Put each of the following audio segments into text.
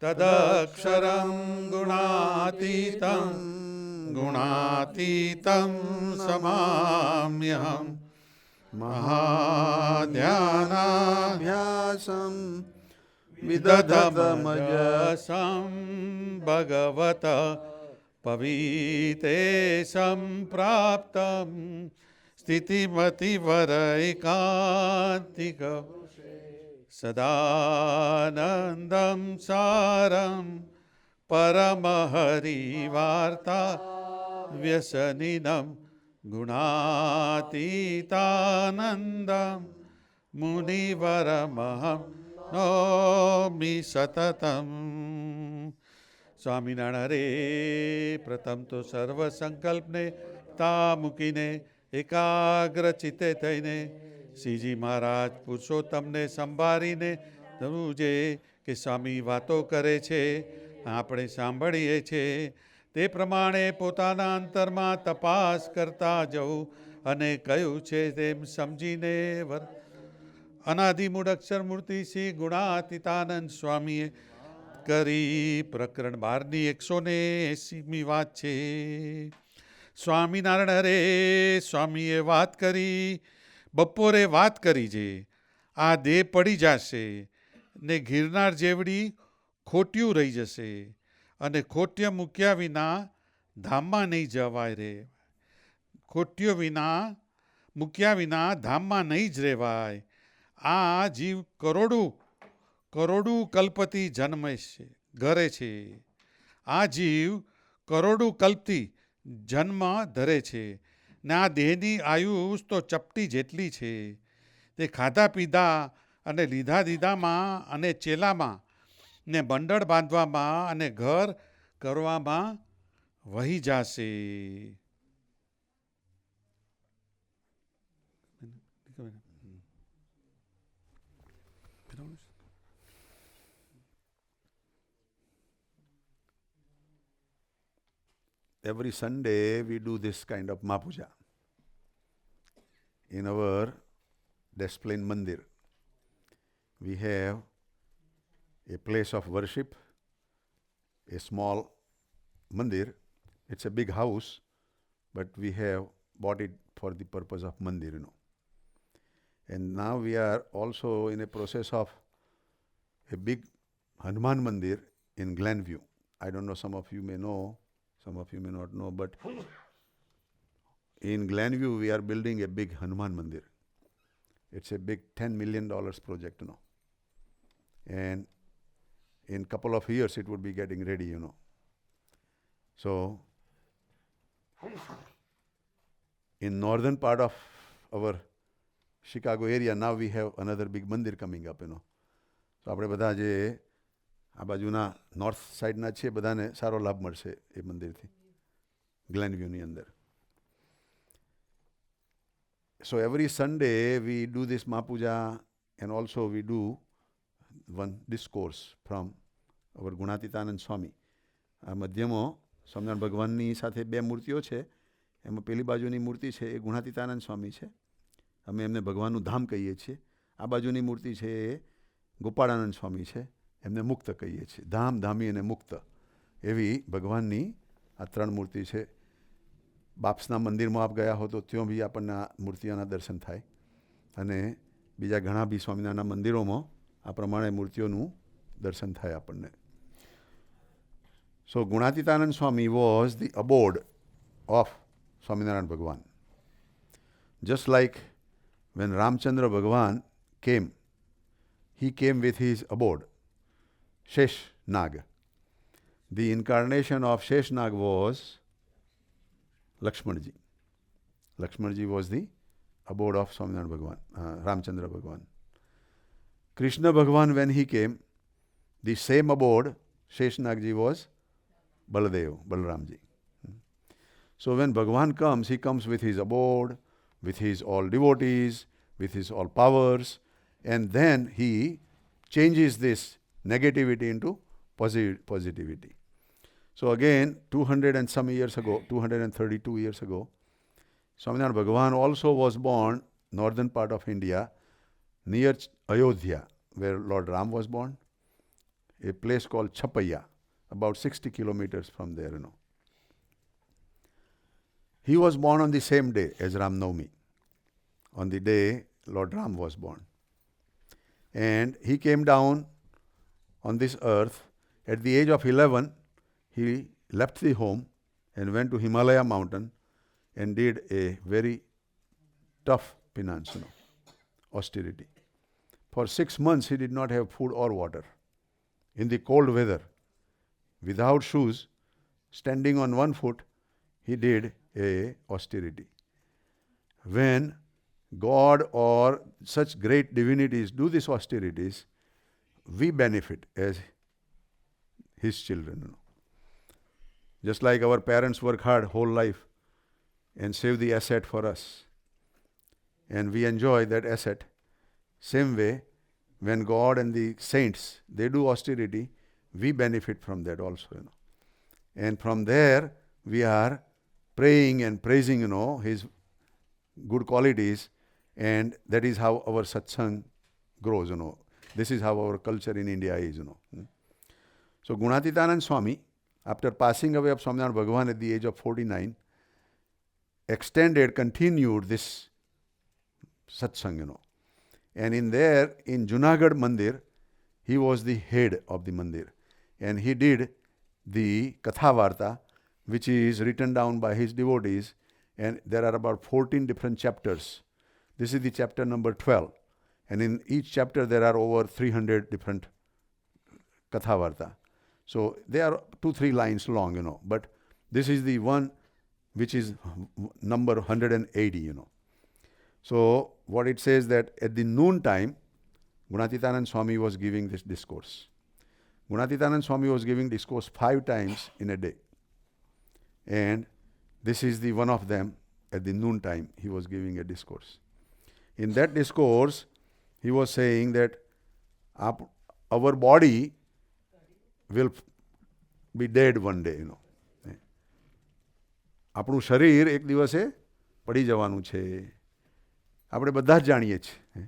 તદક્ષરં ગુણાતીतं ગુણાતીतं સમામ્યહં મહાધ્યાનાભ્યાસં વિદધમજસં ભગવત પવિતેશં પ્રાપ્તં સ્થિતિમતિવરૈકાંતિક સદાનંદં સારં પરમહરિવાર્તા વ્યસનિનં ગુણાતીતાનંદં મુનિવરમહં નોમિ સતતમ. સ્વામિનારાયણ હરે. પ્રથમ તો સર્વ સંકલ્પને તા મૂકીને એકાગ્ર ચિત્તે થઈને શ્રીજી મહારાજ પુરુષોત્તમને સંભાળીને ધરવું છે કે સ્વામી વાતો કરે છે, આપણે સાંભળીએ છીએ, તે પ્રમાણે પોતાના અંતરમાં તપાસ કરતા જવું અને કયું છે તેમ સમજીને અનાદિમૂળ અક્ષર મૂર્તિ શ્રી ગુણાતીતાનંદ સ્વામીએ કરી. પ્રકરણ 12ની 180મી વાત છે. સ્વામિનારાયણ હરે. સ્વામીએ વાત કરી, બપોરે વાત કરી છે, આ દેહ પડી જશે ને ગિરનાર જેવડી ખોટિયું રહી જશે અને ખોટિયા મૂક્યા વિના ધામમાં નહીં જવાય રે. ખોટિયો વિના મૂક્યા વિના ધામમાં નહીં જ રહેવાય. આ જીવ કરોડું કલ્પથી જન્મે છે, ઘરે છે. આ જીવ કરોડું કલ્પથી જન્મ ધરે છે ને આ દેહની આયુષ તો ચપટી જેટલી છે. તે ખાધા પીધા અને લીધા દીધામાં અને ચેલામાં ને મંડળ બાંધવામાં અને ઘર કરવામાં વહી જશે. Every Sunday we do this kind of Mahapuja in our Desplain Mandir. We have a place of worship, a small mandir. It's a big house, but we have bought it for the purpose of mandir, And now we are also in a process of a big Hanuman Mandir in Glenview. I don't know, some of you may know, some of you may not know, but in Glenview we are building a big Hanuman Mandir. It's a big $10 million project, And in couple of years it would be getting ready, So, in northern part of our Chicago area, now we have another big mandir coming up, So, આપણે બધા જે આ બાજુના north સાઈડના છે બધાને સારો લાભ મળશે એ મંદિરથી ગ્લેનવ્યુની અંદર. So every Sunday we do this Mahapuja, and also we do one discourse from our Gunatitanand સ્વામી. આ મધ્યમાં સ્વામિનારાયણ ભગવાનની સાથે બે મૂર્તિઓ છે, એમાં પેલી બાજુની મૂર્તિ છે એ ગુણાતીતાનંદ સ્વામી છે, અમે એમને ભગવાનનું ધામ કહીએ છીએ. આ બાજુની મૂર્તિ છે એ ગોપાળાનંદ સ્વામી છે, એમને મુક્ત કહીએ છીએ. ધામ, ધામી અને મુક્ત એવી ભગવાનની આ ત્રણ મૂર્તિ છે. બાપ્સના મંદિરમાં આપ ગયા હો તો ત્યાં બી આપણને આ મૂર્તિઓના દર્શન થાય અને બીજા ઘણા બી સ્વામિનારાયણના મંદિરોમાં આ પ્રમાણે મૂર્તિઓનું દર્શન થાય આપણને. So Gunatitanand Swami was the abode of Swaminarayan Bhagwan. Just like when Ramchandra Bhagwan came, he came with his abode, Sheshnag. The incarnation of Sheshnag was Lakshmanji. Lakshmanji was the abode of Swaminarayan Bhagwan, Ramchandra Bhagwan. Krishna Bhagwan, when he came, the same abode, Sheshnagji, was Baladev, Balaramji. So when Bhagwan comes, he comes with his abode, with his all devotees, with his all powers, and then he changes this negativity into positivity. So again, 200 and some years ago, 232 years ago, Swaminarayan Bhagwan also was born northern part of India, near Ayodhya, where Lord Ram was born. a place called Chapaya, about 60 kilometers from there, He was born on the same day as Ram Navami, on the day Lord Ram was born. And he came down on this earth. At the age of 11, he left the home and went to Himalaya mountain and did a very tough penance, austerity. For 6 months, he did not have food or water. In the cold weather, without shoes, standing on one foot, he did a austerity. When God or such great divinities do these austerities, we benefit as his children. Just like our parents work hard whole life and save the asset for us, and we enjoy that asset. Same way, when God and the saints, they do austerity, we benefit from that also, And from there, we are praying and praising, his good qualities, and that is how our satsang grows, This is how our culture in India is, So Gunatitanand Swami, after passing away of Swaminarayan Bhagavan at the age of 49, continued this satsang, And in Junagadh Mandir, he was the head of the mandir. And he did the Kathavarta, which is written down by his devotees. And there are about 14 different chapters. This is the chapter number 12. And in each chapter, there are over 300 different Kathavarta. So they are 2-3 lines long, But this is the one which is number 180, So what it says that at the noon time, Gunatitanand Swami was giving this discourse. Gunatitanand Swami was giving discourse 5 times in a day. And this is the one of them. At the noon time, he was giving a discourse. In that discourse, he was saying that our body will be dead one day, આપણું શરીર એક દિવસે પડી જવાનું છે. આપણે બધા જ જાણીએ છીએ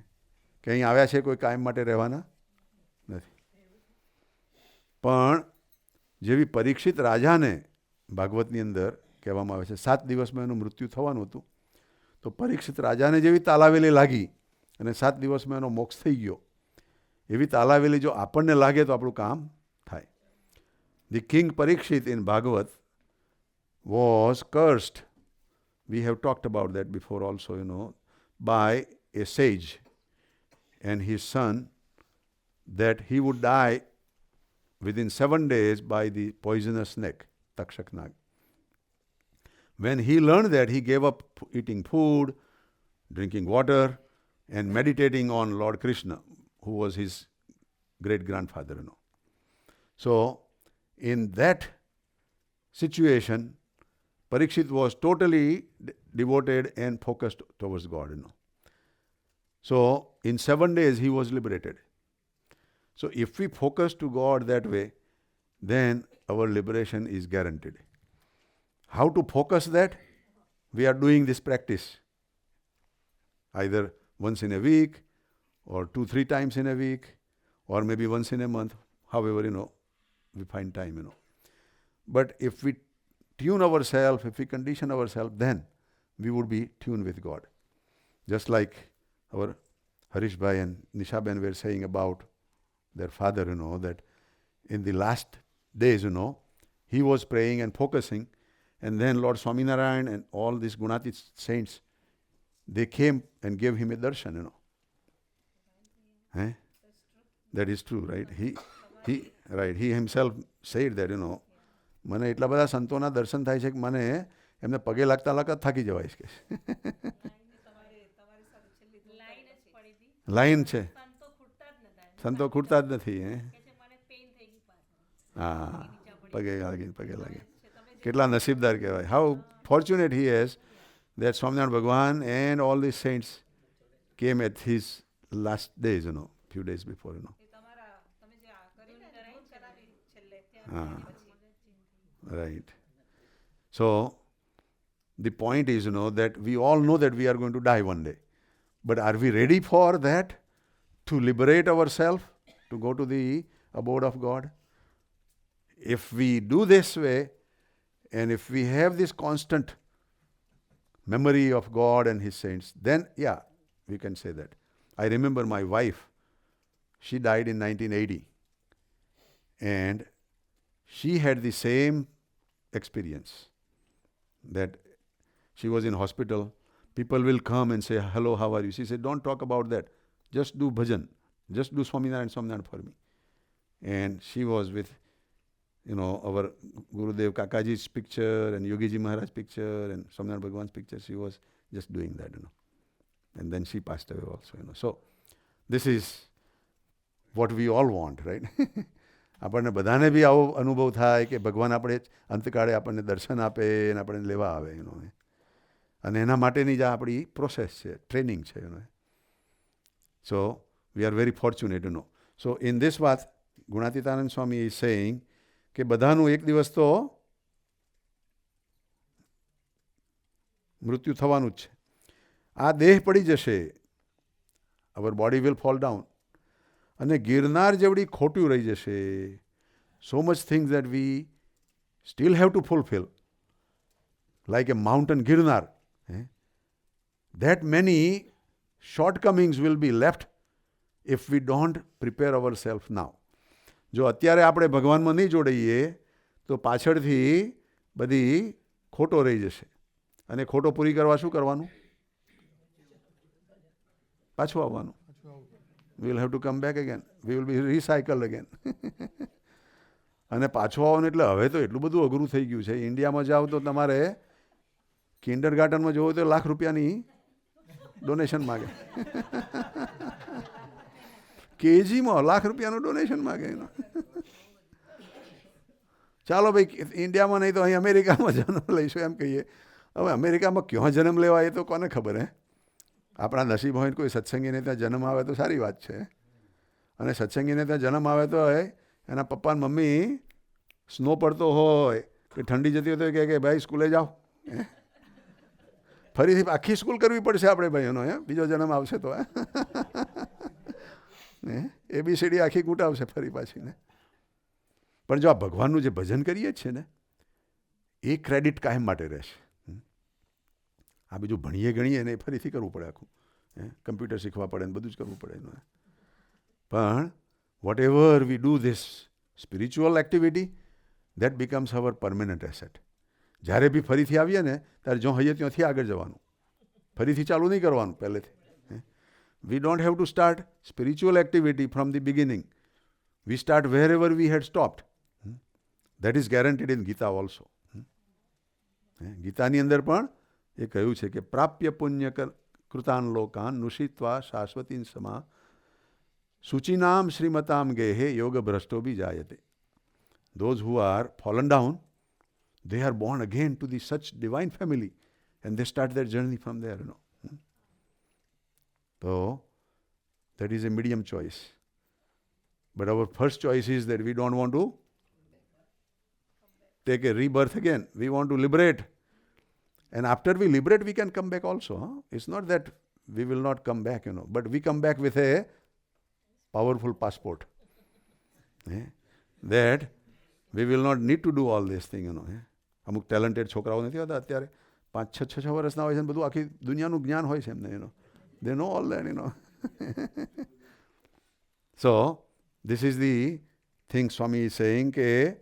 કે અહીં આવ્યા છે કોઈ કાયમ માટે રહેવાના નથી. પણ જેવી પરીક્ષિત રાજાને ભાગવતની અંદર કહેવામાં આવે છે 7 દિવસમાં એનું મૃત્યુ થવાનું હતું, તો પરીક્ષિત રાજાને જેવી તાલાવેલી લાગી અને 7 દિવસમાં એનો મોક્ષ થઈ ગયો, એવી તાલાવેલી જો આપણને લાગે તો આપણું કામ થાય. The king Parikshit in Bhagavat was cursed. We have talked about that before also, by a sage and his son, that he would die within 7 days by the poisonous snake, Takshak Nag. When he learned that, he gave up eating food, drinking water, and meditating on Lord Krishna, who was his great-grandfather, So, in that situation, Parikshit was totally devoted and focused towards God, So, in 7 days, he was liberated. So, if we focus to God that way, then our liberation is guaranteed. How to focus that? We are doing this practice. Either once in a week, or 2-3 times in a week, or maybe once in a month, however, we find time, But if we tune ourselves, if we condition ourselves, then we would be tuned with God. Just like our Harish Bhai and Nisha Ben were saying about their father, that in the last days, he was praying and focusing, and then Lord Swaminarayan and all these Gunatit saints, they came and gave him a darshan, That is true, right? He himself said that, મને એટલા બધા સંતોના દર્શન થાય છે કે મને એમને પગે લાગતા લાગતા થાકી જવાય છે. લાઈન છે, સંતો ખૂટતા જ નથી. હા, પગે લાગે. કેટલા નસીબદાર કહેવાય. How fortunate he is that Swaminarayan Bhagavan and all these saints came at his last days, few days before, Right. So, the point is, that we all know that we are going to die one day. But are we ready for that? To liberate ourselves, to go to the abode of God. If we do this way, and if we have this constant memory of God and His saints, then yeah, we can say that. I remember my wife, she died in 1980, and she had the same experience, that she was in hospital. People will come and say, hello, how are you? She said, don't talk about that. Just do bhajan. Just do Swaminarayan for me. And she was with, our Gurudev Kakaji's picture and Yogiji Maharaj's picture and Swaminarayan Bhagwan's picture. She was just doing that, And then she passed away also, So this is what we all want, right? આપણને બધાને બી આવો અનુભવ થાય કે ભગવાન આપણે અંતકાળે આપણને દર્શન આપે અને આપણને લેવા આવે અને એના માટેની જ આપણી પ્રોસેસ છે, ટ્રેનિંગ છે. So we are very fortunate so in this વાત ગુણાતીતાનંદ સ્વામી ઇઝ સેઇંગ કે બધાનું એક દિવસ તો મૃત્યુ થવાનું જ છે. આ દેહ પડી જશે, અવર બોડી વિલ ફોલ ડાઉન, અને ગિરનાર જેવડી ખોટ્યું રહી જશે. So much things that we still have to fulfil, like A mountain Girnar. That many shortcomings will be left if we don't prepare ourselves now. જો અત્યારે આપણે ભગવાનમાં નહીં જોડાઈએ તો પાછળથી બધી ખોટો રહી જશે, અને ખોટો પૂરી કરવા શું કરવાનું? પાછું આવવાનું. We will have to come back again. We will be recycled again. અને પાછું આવવાનું એટલે હવે તો એટલું બધું અઘરું થઈ ગયું છે. ઇન્ડિયામાં જાઓ તો તમારે કિન્ડર ગાર્ડનમાં જવું તો લાખ રૂપિયાની ડોનેશન માગે. કેજીમાં લાખ રૂપિયાનું ડોનેશન માગે. ચાલો ભાઈ, ઇન્ડિયામાં નહીં તો અહીં અમેરિકામાં જન્મ લઈશું એમ કહીએ. હવે અમેરિકામાં ક્યાં જન્મ લેવા એ તો કોને ખબર હે? આપણા નસીબ હોય કોઈ સત્સંગીને ત્યાં જન્મ આવે તો સારી વાત છે. અને સત્સંગીને ત્યાં જન્મ આવે તો એના પપ્પા ને મમ્મી સ્નો પડતો હોય કે ઠંડી જતી હોય તો કે ભાઈ સ્કૂલે જાઓ, ફરીથી આખી સ્કૂલ કરવી પડશે આપણે ભાઈઓનો, બીજો જન્મ આવશે તો ABCD આખી કૂટાવશે ફરી પાછી ને. પણ જો આ ભગવાનનું જે ભજન કરીએ છીએ ને, એ ક્રેડિટ કાયમ માટે રહેશે. આ બીજું ભણીએ ગણીએ ને એ ફરીથી કરવું પડે, આખું કમ્પ્યુટર શીખવા પડે ને બધું જ કરવું પડે. પણ whatever we do this spiritual activity, that becomes our permanent asset. જ્યારે બી ફરીથી આવીએ ને ત્યારે જો હઈએ ત્યાંથી આગળ જવાનું, ફરીથી ચાલુ નહીં કરવાનું પહેલેથી. We don't have to start spiritual activity from the beginning. We start wherever we had stopped. That is guaranteed in Gita also. ગીતાની અંદર પણ એ કહ્યું છે કે પ્રાપ્ય પુણ્ય કૃતાન લોકાન નુષિત્વા શાશ્વતીન સમા શુચિનામ શ્રીમતામ ગેહે યોગ ભ્રષ્ટો બી જાયતે. Those who are fallen down, they are born again to the such divine family and they start their journey from there. So that is a medium choice. But our first choice is that we don't want to take a rebirth again. We want to liberate. And after we liberate, we can come back also. It's not that we will not come back, but we come back with a powerful passport. That we will not need to do all this thing, અમુક talented છોકરાઓ નથી હોતા અત્યારે, 5-6 વર્ષના હોય છે, બધું આખી દુનિયાનું જ્ઞાન હોય છે એમને, they know all that, So this is the thing Swami is saying કે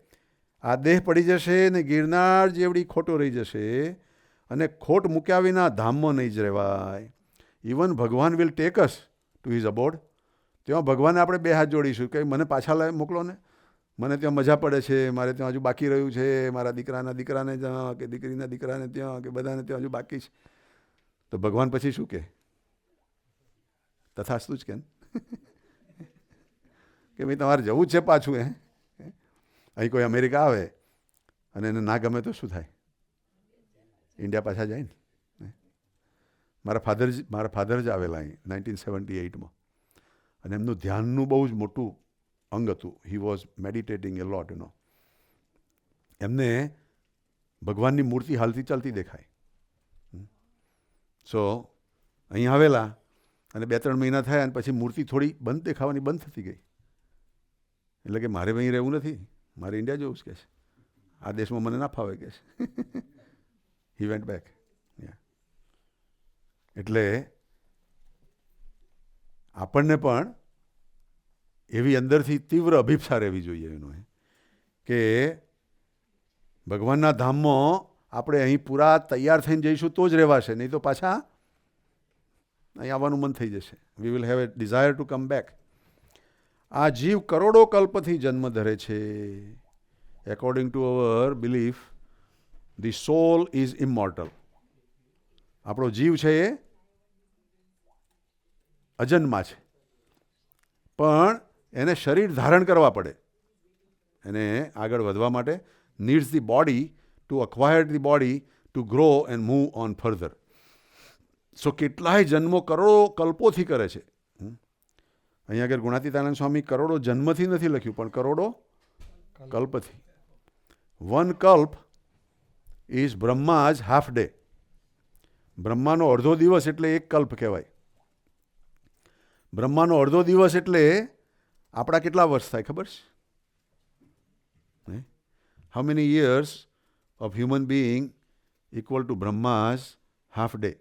આ દેહ પડી જશે ને ગિરનાર જેવડી ખોટો રહી જશે, અને ખોટ મૂક્યા વિના ધામમાં નહીં જ રહેવાય. Even Bhagwan will take us to his abode. ત્યાં ભગવાને આપણે બે હાથ જોડીશું કે મને પાછા મોકલો ને, મને ત્યાં મજા પડે છે, મારે ત્યાં હજુ બાકી રહ્યું છે, મારા દીકરાના દીકરાને ત્યાં કે દીકરીના દીકરાને ત્યાં કે બધાને ત્યાં હજુ બાકી છે. તો ભગવાન પછી શું કહે? તથાસ્તુ જ કેમ કે ભાઈ તમારે જવું જ છે પાછું. અહીં કોઈ અમેરિકા આવે અને એને ના ગમે તો શું થાય? ઇન્ડિયા પાછા જાય ને. મારા ફાધર જ આવેલા અહીં 1978માં, અને એમનું ધ્યાનનું બહુ જ મોટું અંગ હતું. હી વોઝ મેડિટેટિંગ એ લોટ. એમને ભગવાનની મૂર્તિ હાલતી ચાલતી દેખાય. સો અહીં આવેલા અને 2-3 મહિના થયા અને પછી મૂર્તિ થોડી બંધ દેખાવાની બંધ થતી ગઈ. એટલે કે મારે અહીં રહેવું નથી, મારે ઇન્ડિયા જવું છે કે છે, આ દેશમાં મને ના ફાવે કે છે. He went back. એટલે આપણને પણ એવી અંદરથી તીવ્ર અભિપ્સા રહેવી જોઈએ એનો કે ભગવાનના ધામમાં આપણે અહીં પૂરા તૈયાર થઈને જઈશું તો જ રહેવાશે, નહીં તો પાછા અહીં આવવાનું મન થઈ જશે. We will have a desire to come back. આ જીવ કરોડો કલ્પથી જન્મ ધરે છે. According to our belief the soul is immortal. આપણો જીવ છે એ અજન્મા છે, પણ એને શરીર ધારણ કરવા પડે. એને આગળ વધવા માટે needs the body to acquire the body to grow and move on further. So કેટલાય જન્મો કરોડો કલ્પોથી કરે છે. અહીંયા આગળ ગુણાતીતાનંદ સ્વામી કરોડો જન્મથી નથી લખ્યું, પણ કરોડો કલ્પથી. One kalpa is Brahma's half day. બ્રહ્માનો અડધો દિવસ એટલે એક કલ્પ કહેવાય. બ્રહ્માનો અડધો દિવસ એટલે આપણા કેટલા વર્ષ થાય ખબર છે? How many years of human being equal to Brahma's half day?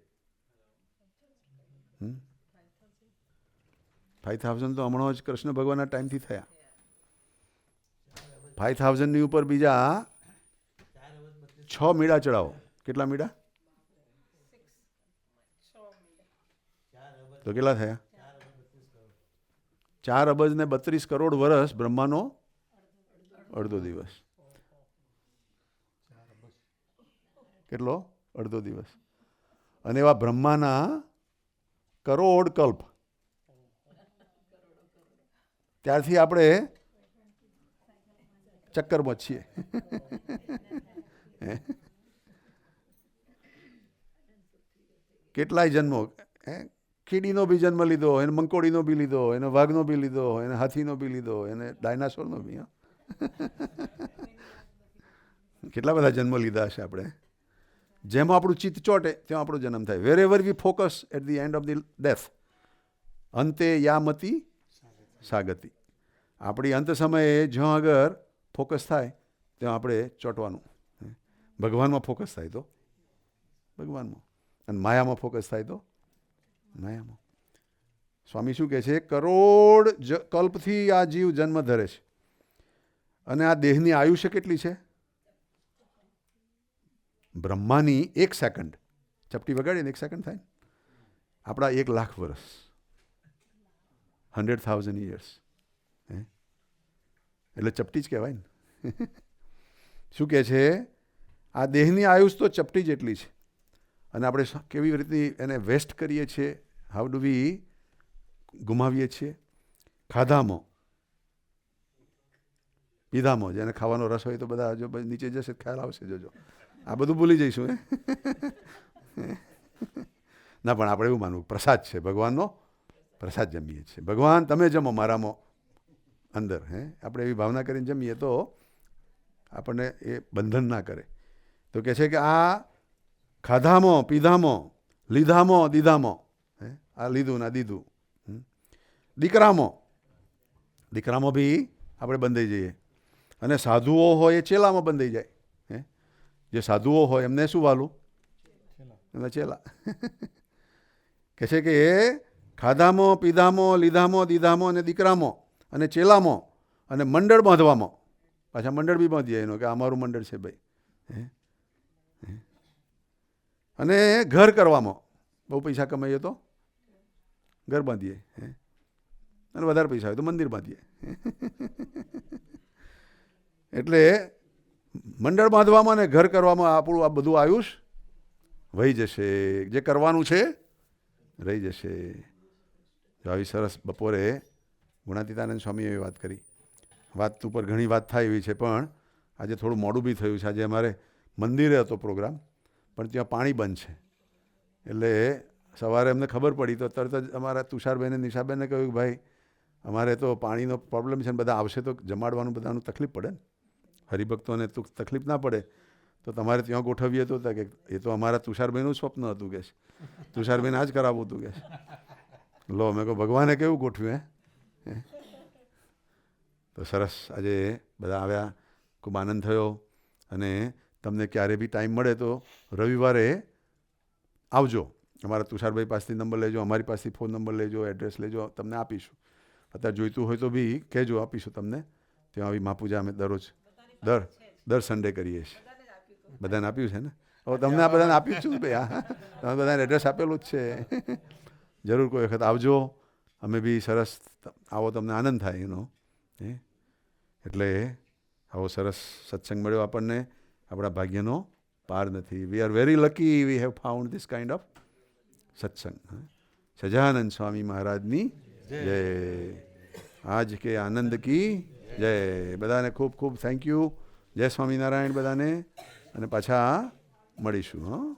5000 તો હમણાં જ કૃષ્ણ ભગવાનના ટાઈમથી થયા. 5000 ની ઉપર બીજા 6 મીડા ચડાવો. કેટલા મીડા? તો કેટલા થયા? 4 અબજ ને 32 કરોડ વર્ષ બ્રહ્માનો અડધો દિવસ. કેટલો? અડધો દિવસ. અને એવા બ્રહ્માના કરોડ કલ્પ. ત્યારથી આપણે ચક્કરમાં છીએ. કેટલાય જન્મો. કીડીનો બી જન્મ લીધો, એને મંકોડીનો બી લીધો, એને વાઘનો બી લીધો, એને હાથીનો બી લીધો, એને ડાયનાસોરનો બી. કેટલા બધા જન્મ લીધા હશે આપણે. જેમ આપણું ચિત્ત ચોટે ત્યાં આપણો જન્મ થાય. Wherever we focus at the end of the death અંતે યામતી સાગતી. આપણી અંત સમયે જ્યાં આગળ ફોકસ થાય ત્યાં આપણે ચોંટવાનું. ભગવાનમાં ફોકસ થાય તો ભગવાનમાં, અને માયામાં ફોકસ થાય તો માયામાં. સ્વામી શું કહે છે? કરોડ કલ્પથી આ જીવ જન્મ ધરે છે. અને આ દેહની આયુષ્ય કેટલી છે? બ્રહ્માની 1 સેકન્ડ. ચપટી વગાડીને 1 સેકન્ડ થાય. આપણા 1,00,000 વર્ષ. 100,000 years. એટલે ચપટી જ કહેવાય ને. શું કહે છે? આ દેહની આયુષ તો ચપટી જેટલી છે. અને આપણે કેવી રીતે એને વેસ્ટ કરીએ છીએ? હાઉ ડુ વી ગુમાવીએ છીએ? ખાધામાં, પીધામાં. જેને ખાવાનો રસ હોય તો બધા જો નીચે જશે ખ્યાલ આવશે. જોજો, આ બધું ભૂલી જઈશું. ના, પણ આપણે એવું માનવું પ્રસાદ છે, ભગવાનનો પ્રસાદ જમીએ છીએ. ભગવાન તમે જમો મારામાં અંદર. આપણે એવી ભાવના કરીને જમીએ તો આપણને એ બંધન ના કરે. તો કહે છે કે આ ખાધામાં, પીધામાં, લીધામાં, દીધામાં, આ લીધું ના દીધું. દીકરામાં બી આપણે બંધાઈ જઈએ. અને સાધુઓ હોય એ ચેલામાં બંધાઈ જાય. જે સાધુઓ હોય એમને શું વાલું? એમને ચેલા. કહે છે કે એ ખાધામાં, પીધામાં, લીધામાં, દીધામાં અને દીકરામાં અને ચેલામાં અને મંડળ બાંધવામાં. પાછા મંડળ બી બાંધીએ એનો કે અમારું મંડળ છે ભાઈ. અને ઘર કરવામાં. બહુ પૈસા કમાઈએ તો ઘર બાંધીએ, અને વધારે પૈસા હોય તો મંદિર બાંધીએ. એટલે મંડળ બાંધવામાં અને ઘર કરવામાં આપણું આ બધું આયુષ વહી જશે. જે કરવાનું છે રહી જશે. આવી સરસ બપોરે ગુણાતીતાનંદ સ્વામીએ એવી વાત કરી. વાત ઉપર ઘણી વાત થાય એવી છે, પણ આજે થોડું મોડું બી થયું છે. આજે અમારે મંદિરે હતો પ્રોગ્રામ, પણ ત્યાં પાણી બંધ છે. એટલે સવારે અમને ખબર પડી તો તરત જ અમારા તુષારબેને નિશાબેને કહ્યું કે ભાઈ અમારે તો પાણીનો પ્રોબ્લેમ છે ને બધા આવશે તો જમાડવાનું બધાનું તકલીફ પડે ને, હરિભક્તોને તો તકલીફ ના પડે, તો તમારે ત્યાં ગોઠવીએ તો કે એ તો અમારા તુષારબેનનું સ્વપ્ન હતું કે તુષારબેન આ જ કરાવવું હતું કે. લો મેં કહું ભગવાને કેવું ગોઠવ્યું? તો સરસ આજે બધા આવ્યા, ખૂબ આનંદ થયો. અને તમને ક્યારે બી ટાઈમ મળે તો રવિવારે આવજો. અમારા તુષારભાઈ પાસેથી નંબર લેજો, અમારી પાસેથી ફોન નંબર લેજો, એડ્રેસ લેજો, તમને આપીશું. અત્યારે જોઈતું હોય તો બી કહેજો, આપીશું તમને. ત્યાં આવી મહાપૂજા અમે દર સન્ડે કરીએ છીએ. બધાને આપ્યું છે ને? હવે તમને આ બધાને આપ્યું જ છું ભાઈ. હા, તમે બધાને એડ્રેસ આપેલું જ છે. જરૂર કોઈ વખત આવજો. અમે બી સરસ આવો, તમને આનંદ થાય એનો. એટલે આવો સરસ સત્સંગ મળ્યો આપણને, આપણા ભાગ્યનો પાર નથી. વી are very lucky we have found this kind of સત્સંગ. સજાનંદ સ્વામી મહારાજની જય. આજ કે આનંદ કી જય. બધાને ખૂબ ખૂબ થેન્ક યુ. જય સ્વામિનારાયણ બધાને. અને પાછા મળીશું.